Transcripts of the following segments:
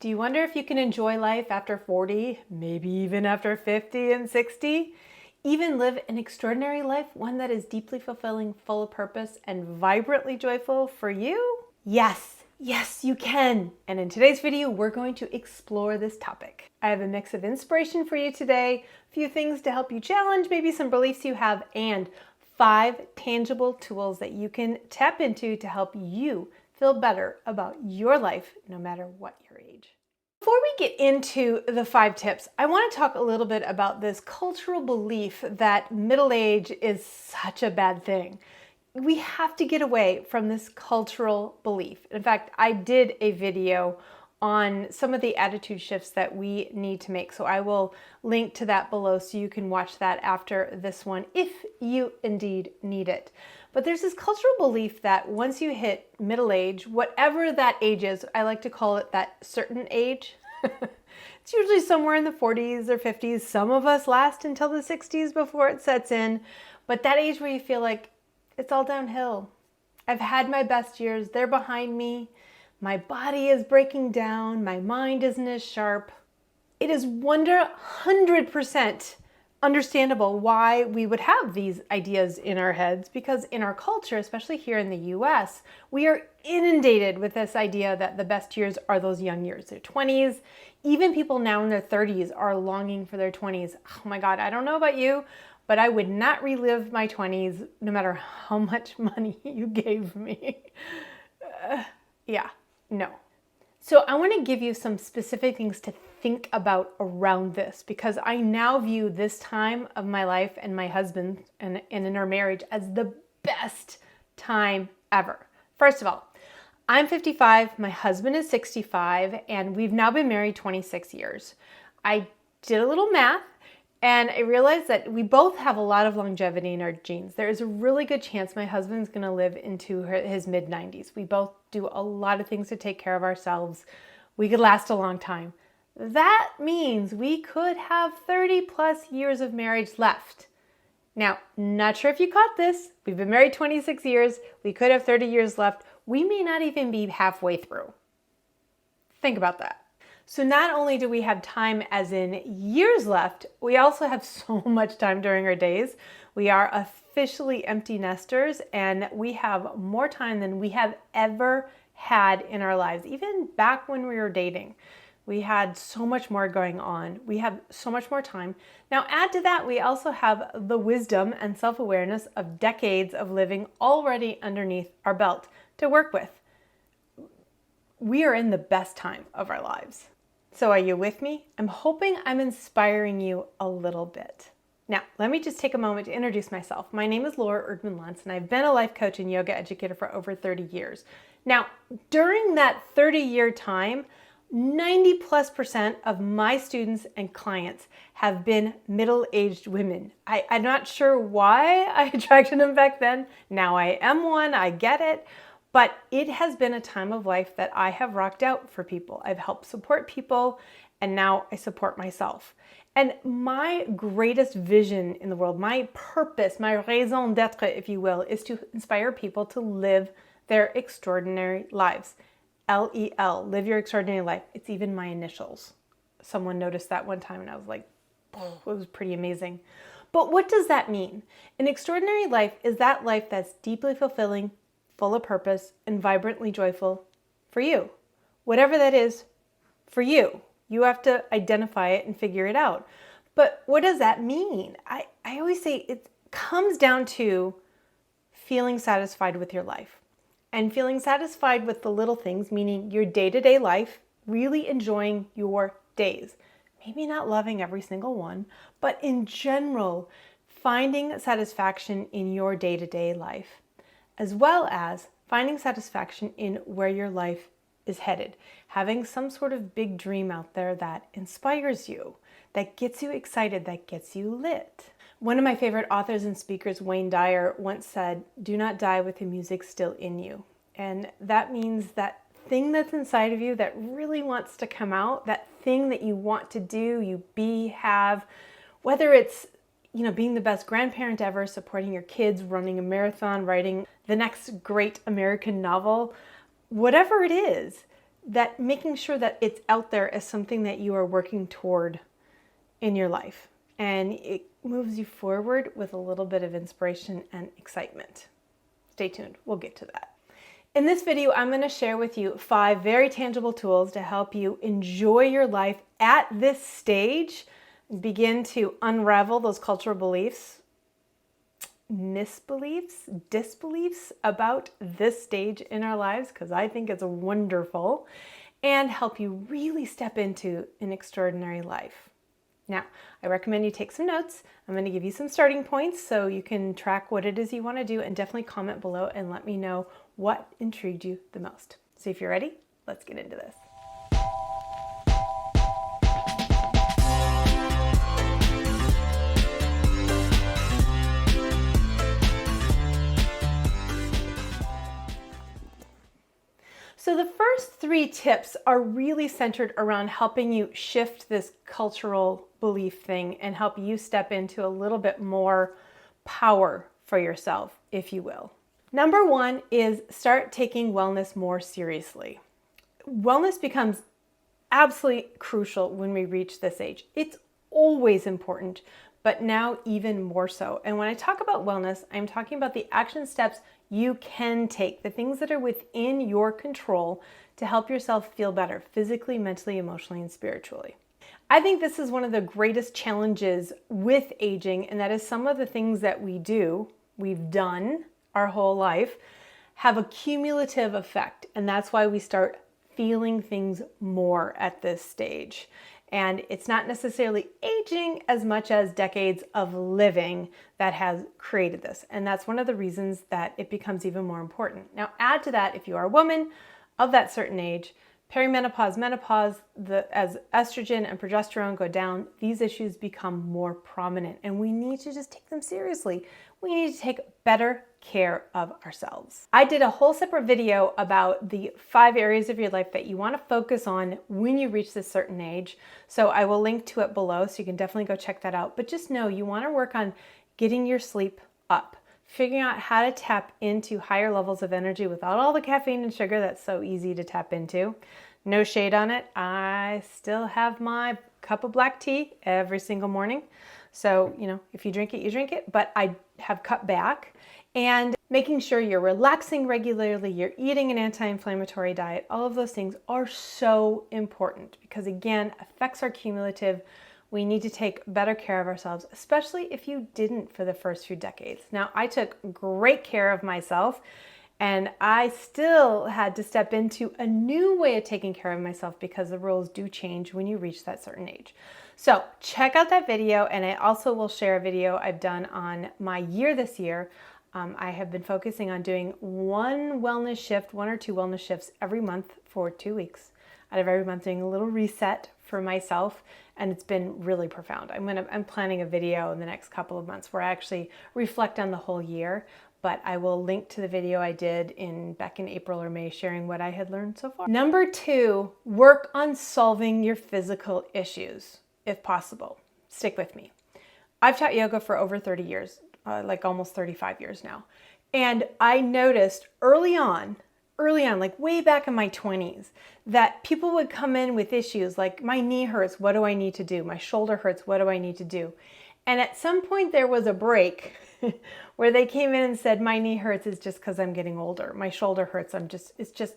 Do you wonder if you can enjoy life after 40, maybe even after 50 and 60? Even live an extraordinary life, one that is deeply fulfilling, full of purpose, and vibrantly joyful for you? Yes, you can. And in today's video, we're going to explore this topic. I have a mix of inspiration for you today, a few things to help you challenge maybe some beliefs you have, and 5 tangible tools that you can tap into to help you feel better about your life, no matter what your age. Before we get into the 5 tips, I want to talk a little bit about this cultural belief that middle age is such a bad thing. We have to get away from this cultural belief. In fact, I did a video on some of the attitude shifts that we need to make. So I will link to that below so you can watch that after this one if you indeed need it. But there's this cultural belief that once you hit middle age, whatever that age is, I like to call it that certain age. It's usually somewhere in the 40s or 50s. Some of us last until the 60s before it sets in. But that age where you feel like it's all downhill. I've had my best years. They're behind me. My body is breaking down. My mind isn't as sharp. It is 100% understandable why we would have these ideas in our heads, because in our culture, especially here in the US, we are inundated with this idea that the best years are those young years, their 20s. Even people now in their 30s are longing for their 20s. Oh my God, I don't know about you, but I would not relive my 20s no matter how much money you gave me. No. So I want to give you some specific things to think about around this, because I now view this time of my life and my husband and in our marriage as the best time ever. First of all, I'm 55, my husband is 65, and we've now been married 26 years. I did a little math, and I realized that we both have a lot of longevity in our genes. There is a really good chance my husband's going to live into his mid-90s. We both do a lot of things to take care of ourselves. We could last a long time. That means we could have 30 plus years of marriage left. Now, not sure if you caught this. We've been married 26 years. We could have 30 years left. We may not even be halfway through. Think about that. So not only do we have time as in years left, we also have so much time during our days. We are officially empty nesters, and we have more time than we have ever had in our lives. Even back when we were dating, we had so much more going on. We have so much more time. Now add to that, we also have the wisdom and self-awareness of decades of living already underneath our belt to work with. We are in the best time of our lives. So are you with me? I'm hoping I'm inspiring you a little bit. Now, let me just take a moment to introduce myself. My name is Erdman-Luntz, and I've been a life coach and yoga educator for over 30 years. Now, during that 30-year time, 90+% of my students and clients have been middle-aged women. I'm not sure why I attracted them back then. Now I am one, I get it. But it has been a time of life that I have rocked out for people. I've helped support people, and now I support myself. And my greatest vision in the world, my purpose, my raison d'etre, if you will, is to inspire people to live their extraordinary lives. L-E-L, live your extraordinary life. It's even my initials. Someone noticed that one time, and I was like, oh, it was pretty amazing. But what does that mean? An extraordinary life is that life that's deeply fulfilling, full of purpose, and vibrantly joyful for you. Whatever that is for you. You have to identify it and figure it out. But what does that mean? I always say it comes down to feeling satisfied with your life. And feeling satisfied with the little things, meaning your day-to-day life, really enjoying your days. Maybe not loving every single one, but in general, finding satisfaction in your day-to-day life, as well as finding satisfaction in where your life is headed. Having some sort of big dream out there that inspires you, that gets you excited, that gets you lit. One of my favorite authors and speakers, Wayne Dyer, once said, "Do not die with the music still in you." And that means that thing that's inside of you that really wants to come out, that thing that you want to do, you be, have, whether it's being the best grandparent ever, supporting your kids, running a marathon, writing the next great American novel, whatever it is, that making sure that it's out there as something that you are working toward in your life. And it moves you forward with a little bit of inspiration and excitement. Stay tuned, we'll get to that. In this video, I'm going to share with you 5 very tangible tools to help you enjoy your life at this stage, begin to unravel those cultural beliefs, misbeliefs, disbeliefs about this stage in our lives, because I think it's wonderful, and help you really step into an extraordinary life. Now, I recommend you take some notes. I'm going to give you some starting points so you can track what it is you want to do, and definitely comment below and let me know what intrigued you the most. So if you're ready, let's get into this. So the first 3 tips are really centered around helping you shift this cultural belief thing and help you step into a little bit more power for yourself, if you will. Number 1 is start taking wellness more seriously. Wellness becomes absolutely crucial when we reach this age. It's always important, but now even more so. And when I talk about wellness, I'm talking about the action steps you can take, the things that are within your control to help yourself feel better physically, mentally, emotionally, and spiritually. I think this is one of the greatest challenges with aging, and that is some of the things that we've done our whole life, have a cumulative effect. And that's why we start feeling things more at this stage. And it's not necessarily aging as much as decades of living that has created this. And that's one of the reasons that it becomes even more important. Now, add to that, if you are a woman of that certain age, perimenopause, menopause, as estrogen and progesterone go down, these issues become more prominent. And we need to just take them seriously. We need to take better care of ourselves. I did a whole separate video about the 5 areas of your life that you want to focus on when you reach this certain age. So I will link to it below, so you can definitely go check that out. But just know you want to work on getting your sleep up, figuring out how to tap into higher levels of energy without all the caffeine and sugar that's so easy to tap into. No shade on it. I still have my cup of black tea every single morning. So, if you drink it, you drink it, but I have cut back. And making sure you're relaxing regularly, you're eating an anti-inflammatory diet, all of those things are so important because, again, affects our cumulative. We need to take better care of ourselves, especially if you didn't for the first few decades. Now, I took great care of myself, and I still had to step into a new way of taking care of myself because the rules do change when you reach that certain age. So check out that video, and I also will share a video I've done on my year this year. I have been focusing on doing one or two wellness shifts every month for 2 weeks. Out of every month, doing a little reset for myself, and it's been really profound. I'm planning a video in the next couple of months where I actually reflect on the whole year, but I will link to the video I did back in April or May sharing what I had learned so far. Number 2, work on solving your physical issues if possible. Stick with me. I've taught yoga for over 30 years. Like almost 35 years now. And I noticed early on, like way back in my 20s, that people would come in with issues like my knee hurts, what do I need to do? My shoulder hurts, what do I need to do? And at some point there was a break where they came in and said, my knee hurts is just because I'm getting older. My shoulder hurts, it's just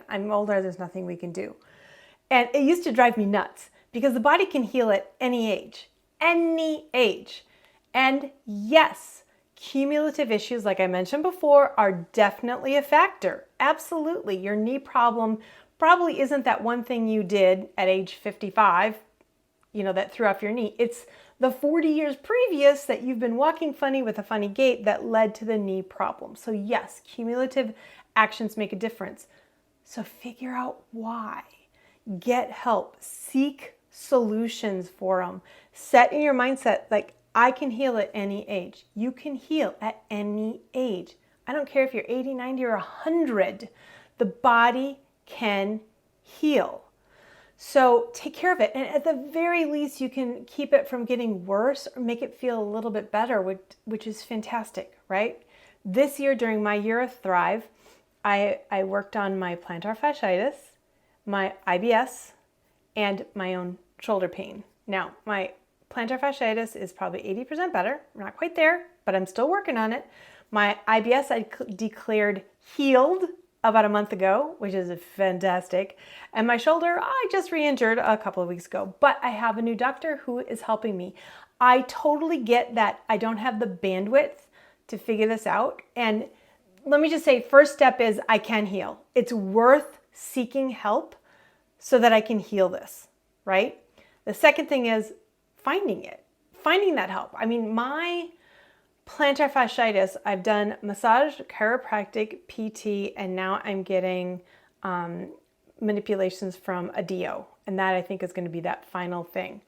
I'm older, there's nothing we can do. And it used to drive me nuts because the body can heal at any age. And yes, cumulative issues, like I mentioned before, are definitely a factor. Absolutely. Your knee problem probably isn't that one thing you did at age 55, that threw off your knee. It's the 40 years previous that you've been walking funny with a funny gait that led to the knee problem. So yes, cumulative actions make a difference. So figure out why. Get help. Seek solutions for them. Set in your mindset, like, I can heal at any age. You can heal at any age. I don't care if you're 80, 90, or 100. The body can heal. So take care of it. And at the very least, you can keep it from getting worse or make it feel a little bit better, which is fantastic, right? This year, during my year of Thrive, I worked on my plantar fasciitis. my IBS, and my own shoulder pain. Now, my plantar fasciitis is probably 80% better. I'm not quite there, but I'm still working on it. My IBS I declared healed about a month ago, which is fantastic. And my shoulder, I just re-injured a couple of weeks ago, but I have a new doctor who is helping me. I totally get that I don't have the bandwidth to figure this out. And let me just say, first step is I can heal. It's worth seeking help so that I can heal this, right? The second thing is finding that help. I mean, my plantar fasciitis, I've done massage, chiropractic, PT, and now I'm getting manipulations from a DO. And that I think is going to be that final thing.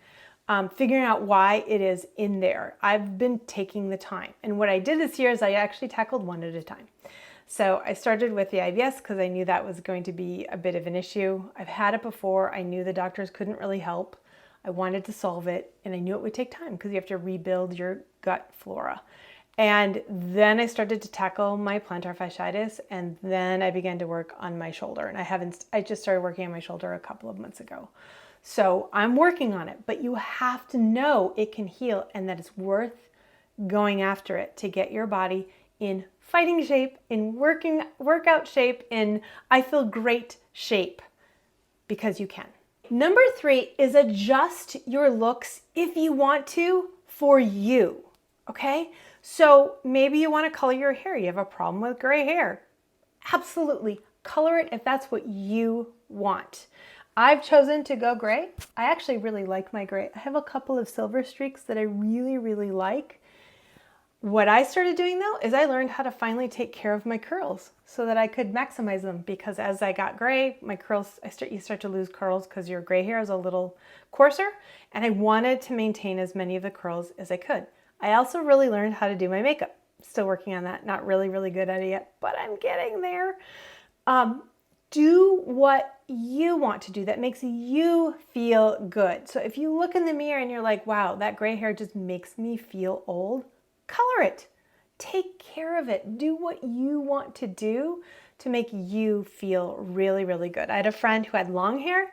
Figuring out why it is in there. I've been taking the time. And what I did this year is I actually tackled one at a time. So I started with the IBS because I knew that was going to be a bit of an issue. I've had it before. I knew the doctors couldn't really help. I wanted to solve it, and I knew it would take time because you have to rebuild your gut flora. And then I started to tackle my plantar fasciitis, and then I began to work on my shoulder. And I just started working on my shoulder a couple of months ago. So I'm working on it, but you have to know it can heal and that it's worth going after it to get your body in fighting shape, in workout shape, in I feel great shape, because you can. Number 3 is adjust your looks if you want to for you, okay? So maybe you want to color your hair. You have a problem with gray hair. Absolutely. Color it if that's what you want. I've chosen to go gray. I actually really like my gray. I have a couple of silver streaks that I really, really like. What I started doing though is I learned how to finally take care of my curls so that I could maximize them, because as I got gray, my curls, you start to lose curls because your gray hair is a little coarser, and I wanted to maintain as many of the curls as I could. I also really learned how to do my makeup. Still working on that. Not really, really good at it yet, but I'm getting there. Do what you want to do that makes you feel good. So if you look in the mirror and you're like, wow, that gray hair just makes me feel old, color it. Take care of it. Do what you want to do to make you feel really, really good. I had a friend who had long hair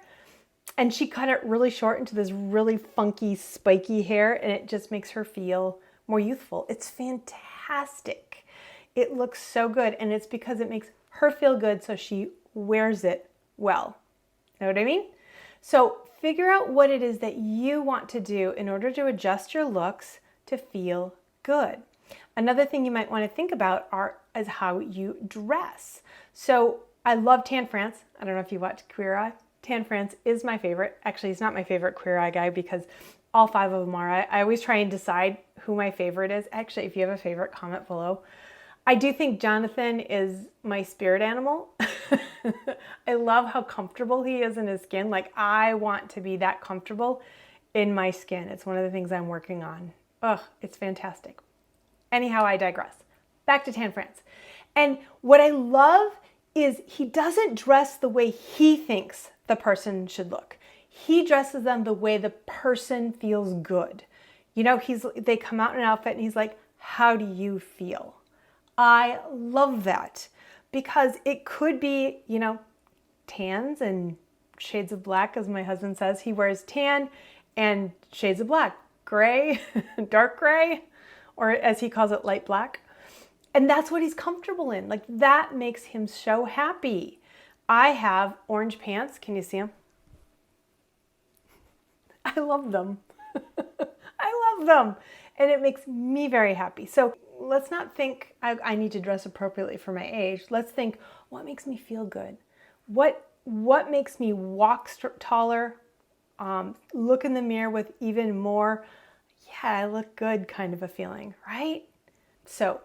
and she cut it really short into this really funky, spiky hair, and it just makes her feel more youthful. It's fantastic. It looks so good, and it's because it makes her feel good, so she wears it well. Know what I mean? So figure out what it is that you want to do in order to adjust your looks to feel good. Another thing you might want to think about is how you dress. So I love Tan France. I don't know if you watch Queer Eye. Tan France is my favorite. Actually, he's not my favorite Queer Eye guy because all 5 of them are. I always try and decide who my favorite is. Actually, if you have a favorite, comment below. I do think Jonathan is my spirit animal. I love how comfortable he is in his skin. Like, I want to be that comfortable in my skin. It's one of the things I'm working on. Ugh, it's fantastic. Anyhow, I digress. Back to Tan France. And what I love is he doesn't dress the way he thinks the person should look. He dresses them the way the person feels good. You know, they come out in an outfit and he's like, how do you feel? I love that, because it could be, you know, tans and shades of black, as my husband says. He wears tan and shades of black, gray, dark gray, or as he calls it, light black. And that's what he's comfortable in. Like, that makes him so happy. I have orange pants. Can you see them? I love them. I love them. And it makes me very happy. So let's not think I need to dress appropriately for my age. Let's think, what makes me feel good? What makes me walk taller, look in the mirror with even more, yeah, I look good kind of a feeling, right? So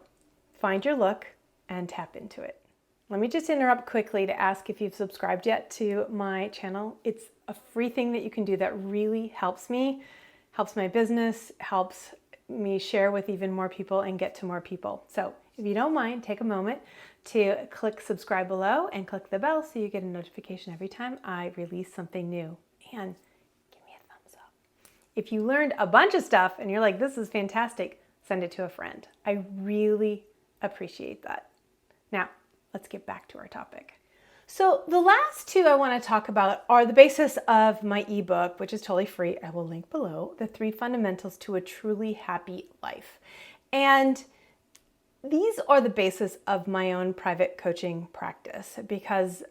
find your look and tap into it. Let me just interrupt quickly to ask if you've subscribed yet to my channel. It's a free thing that you can do that really helps me, helps my business, helps me share with even more people and get to more people. So if you don't mind, take a moment to click subscribe below and click the bell so you get a notification every time I release something new. And give me a thumbs up. If you learned a bunch of stuff and you're like, this is fantastic, send it to a friend. I really appreciate that. Now, let's get back to our topic. So the last two I want to talk about are the basis of my ebook, which is totally free. I will link below, The 3 Fundamentals to a Truly Happy Life. And these are the basis of my own private coaching practice because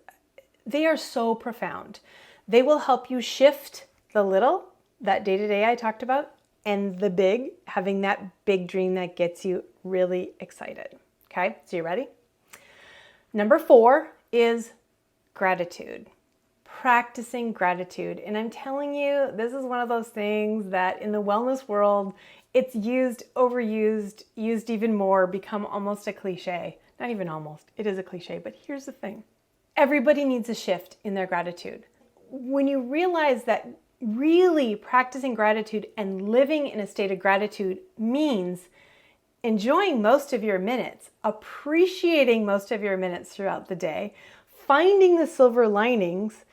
they are so profound. They will help you shift the little, that day-to-day I talked about, and the big, having that big dream that gets you really excited. Okay, so you ready? Number 4 is gratitude. Practicing gratitude. And I'm telling you, this is one of those things that in the wellness world, it's used, overused, used even more, become almost a cliche. Not even almost, it is a cliche, but here's the thing. Everybody needs a shift in their gratitude. When you realize that really practicing gratitude and living in a state of gratitude means enjoying most of your minutes, appreciating most of your minutes throughout the day, finding the silver linings,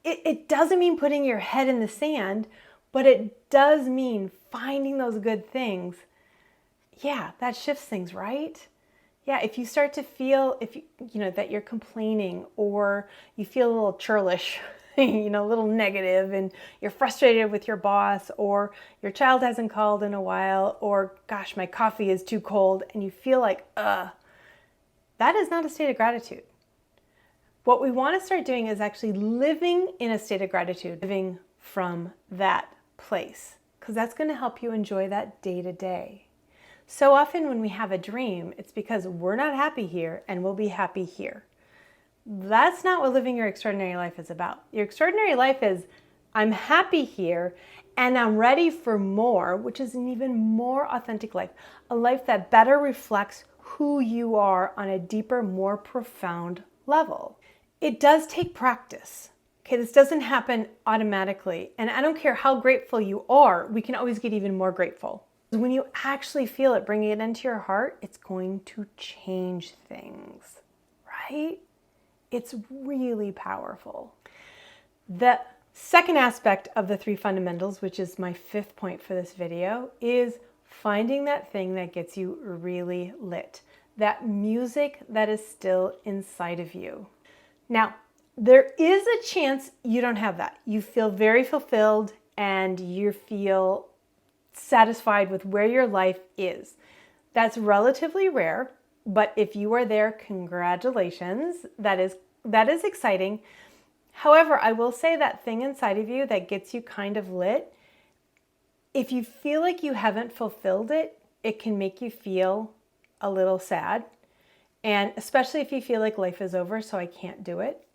it doesn't mean putting your head in the sand, but it does mean finding those good things. Yeah, that shifts things, right? Yeah, if you start to feel, that you're complaining or you feel a little churlish, a little negative, and you're frustrated with your boss, or your child hasn't called in a while, or gosh, my coffee is too cold, and you feel like, that is not a state of gratitude. What we want to start doing is actually living in a state of gratitude, living from that place, because that's going to help you enjoy that day to day. So often when we have a dream, it's because we're not happy here and we'll be happy here. That's not what living your extraordinary life is about. Your extraordinary life is, I'm happy here and I'm ready for more, which is an even more authentic life, a life that better reflects who you are on a deeper, more profound level. It does take practice. Okay, this doesn't happen automatically. And I don't care how grateful you are, we can always get even more grateful. When you actually feel it, bringing it into your heart, it's going to change things, right? It's really powerful. The second aspect of the 3 fundamentals, which is my 5th point for this video, is finding that thing that gets you really lit. That music that is still inside of you. Now, there is a chance you don't have that. You feel very fulfilled and you feel satisfied with where your life is. That's relatively rare, but if you are there, congratulations. That is exciting. However, I will say that thing inside of you that gets you kind of lit, if you feel like you haven't fulfilled it, it can make you feel a little sad. And especially if you feel like life is over, so I can't do it.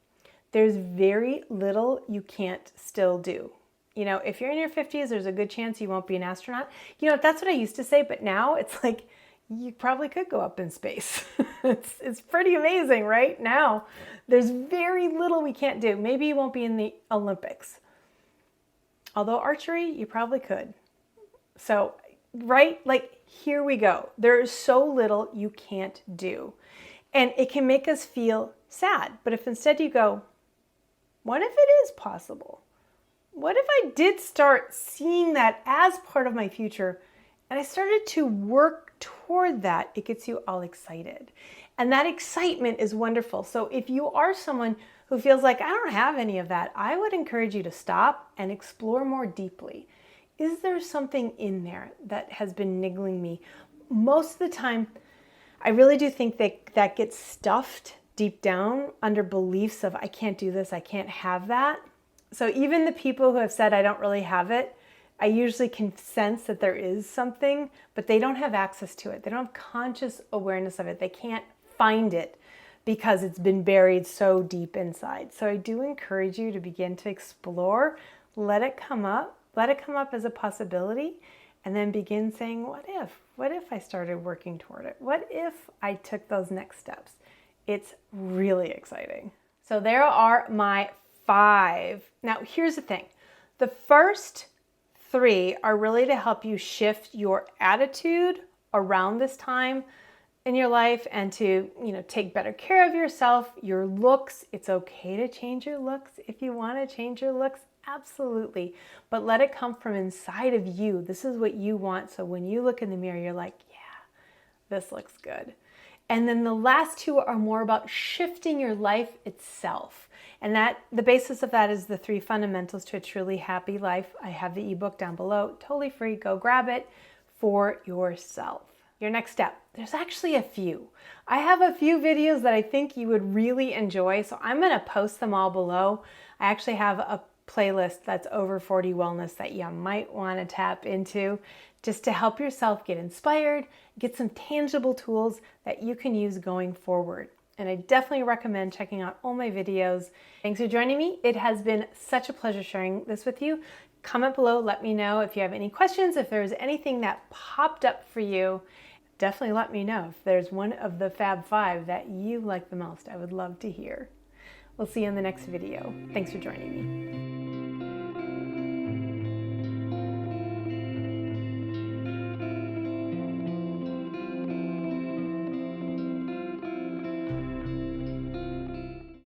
There's very little you can't still do. If you're in your 50s, there's a good chance you won't be an astronaut. That's what I used to say, but now it's like, you probably could go up in space. It's pretty amazing, right? Now, there's very little we can't do. Maybe you won't be in the Olympics. Although archery, you probably could. So, right? Here we go. There is so little you can't do. And it can make us feel sad. But if instead you go, what if it is possible? What if I did start seeing that as part of my future and I started to work toward that? It gets you all excited. And that excitement is wonderful. So if you are someone who feels like, I don't have any of that, I would encourage you to stop and explore more deeply. Is there something in there that has been niggling me? Most of the time, I really do think that gets stuffed deep down under beliefs of, I can't do this, I can't have that. So even the people who have said, I don't really have it, I usually can sense that there is something, but they don't have access to it. They don't have conscious awareness of it. They can't find it because it's been buried so deep inside. So I do encourage you to begin to explore, let it come up as a possibility, and then begin saying, what if I started working toward it? What if I took those next steps? It's really exciting. So there are my 5. Now, here's the thing. The first 3 are really to help you shift your attitude around this time in your life and to, take better care of yourself, your looks. It's okay to change your looks. If you want to change your looks, absolutely. But let it come from inside of you. This is what you want. So when you look in the mirror, you're like, yeah, this looks good. And then the last two are more about shifting your life itself. And that the basis of that is the 3 fundamentals to a truly happy life. I have the ebook down below, totally free. Go grab it for yourself. Your next step, there's actually a few. I have a few videos that I think you would really enjoy, so I'm gonna post them all below. I actually have a playlist that's over 40 wellness that you might wanna tap into just to help yourself get inspired, get some tangible tools that you can use going forward. And I definitely recommend checking out all my videos. Thanks for joining me. It has been such a pleasure sharing this with you. Comment below, let me know if you have any questions, if there's anything that popped up for you. Definitely let me know if there's one of the Fab 5 that you like the most. I would love to hear. We'll see you in the next video. Thanks for joining me.